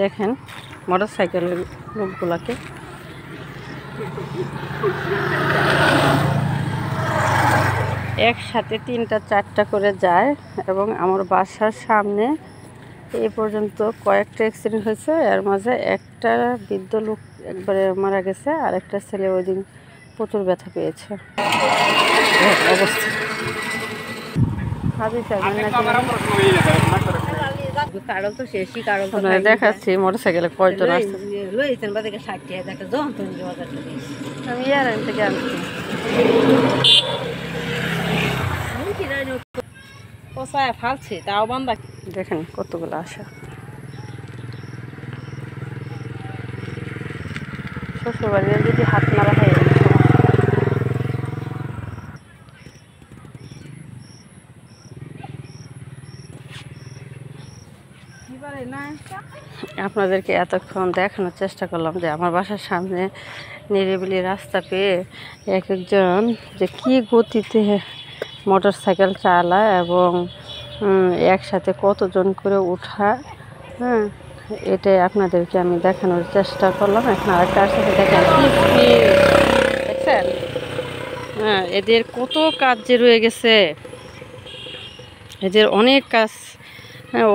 দেখেন মোটরসাইকেলের লোকগুলাকে। একসাথে 3টা 4টা করে যায় এবং আমার বাসার সামনে এই পর্যন্ত কয়েকটা অ্যাক্সিডেন্ট হয়েছে। এর মাঝে একটা বৃদ্ধ লোক একবারে মারা গেছে, আর একটা ছেলে ওই দিন প্রচুর ব্যথা পেয়েছে। অবস্থা দেখাচ্ছি মোটরসাইকেলে কয়জন আসছে। আমি ইয়ারান থেকে আনছি। ফালছে তাও বান্ধা। দেখেন কতগুলো আসা। শ্বশুরবাড়ি যদি হাত মারা হয় আপনাদেরকে এতক্ষণ দেখানোর চেষ্টা করলাম যে আমার বাসার সামনে নিরিবিলি রাস্তা পেয়ে একজন যে কি গতিতে মোটরসাইকেল চালায় এবং একসাথে কতজন করে উঠায়, এটাই আপনাদেরকে আমি দেখানোর চেষ্টা করলাম। এখন আরেকটার সাথে দেখেন দেখছেন, এদের কত কাজ যে রয়ে গেছে, এদের অনেক কাজ,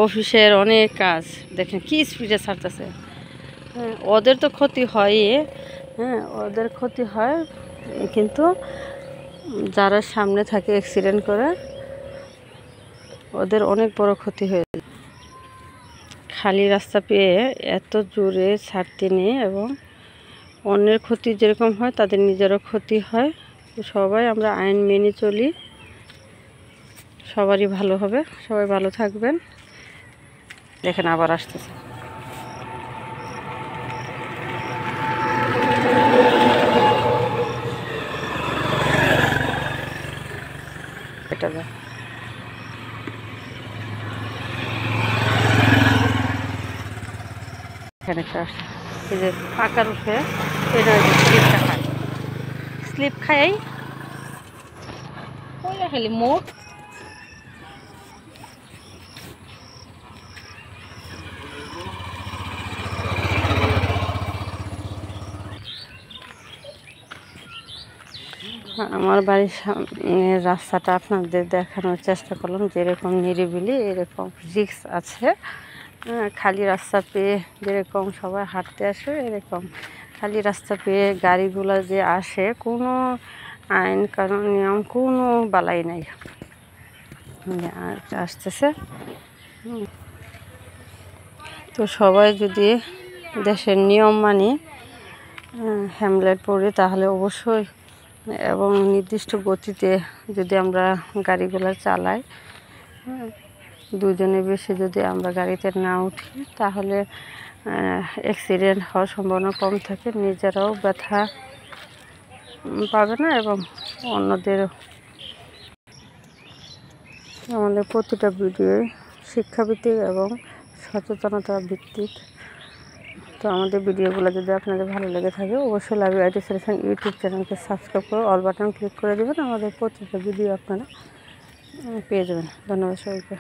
অফিসের অনেক কাজ। দেখেন কি স্পিডে ছাড়তেছে। ওদের তো ক্ষতি হয়ই, ওদের ক্ষতি হয়, কিন্তু যারা সামনে থাকে অ্যাক্সিডেন্ট করে ওদের অনেক বড় ক্ষতি হয়ে যায়। খালি রাস্তা পেয়ে এত জোরে ছাড়তে নেই এবং অন্যের ক্ষতি যেরকম হয় তাদের নিজেরও ক্ষতি হয়। সবাই আমরা আইন মেনে চলি, সবারই ভালো হবে, সবাই ভালো থাকবেন। দেখেন আবার আসতেছে। এটা এখানে এই যে পাকার উঠে এটা স্লিপটা খায়, স্লিপ খাই খালি মোট। আমার বাড়ির সামনের রাস্তাটা আপনাদের দেখানোর চেষ্টা করলাম, যেরকম নিরিবিলি এরকম রিস্ক আছে। খালি রাস্তা পেয়ে যেরকম সবাই হাঁটতে আসে, এরকম খালি রাস্তা পেয়ে গাড়িগুলো যে আসে কোনো আইন কানুন নিয়ম কোনো বালাই নাই, আসতেছে। তো সবাই যদি দেশের নিয়ম মানি হেলমেট পরে তাহলে অবশ্যই এবং নির্দিষ্ট গতিতে যদি আমরা গাড়িগুলো চালাই, দুজনের বেশি যদি আমরা গাড়িতে না উঠি তাহলে অ্যাক্সিডেন্ট হওয়ার সম্ভাবনা কম থাকে, নিজেরাও ব্যথা পাবে না এবং অন্যদেরও। আমাদের প্রতিটা ভিডিও শিক্ষাভিত্তিক এবং সচেতনতা ভিত্তিক। তো আমাদের ভিডিওগুলো যদি আপনাদের ভালো লেগে থাকে অবশ্যই লাইভ আইটি সলিউশন ইউটিউব চ্যানেলকে সাবস্ক্রাইব করে অল বাটন ক্লিক করে দেবেন। আমাদের প্রতিটা ভিডিও আপনারা পেয়ে যাবেন। ধন্যবাদ সবাইকে।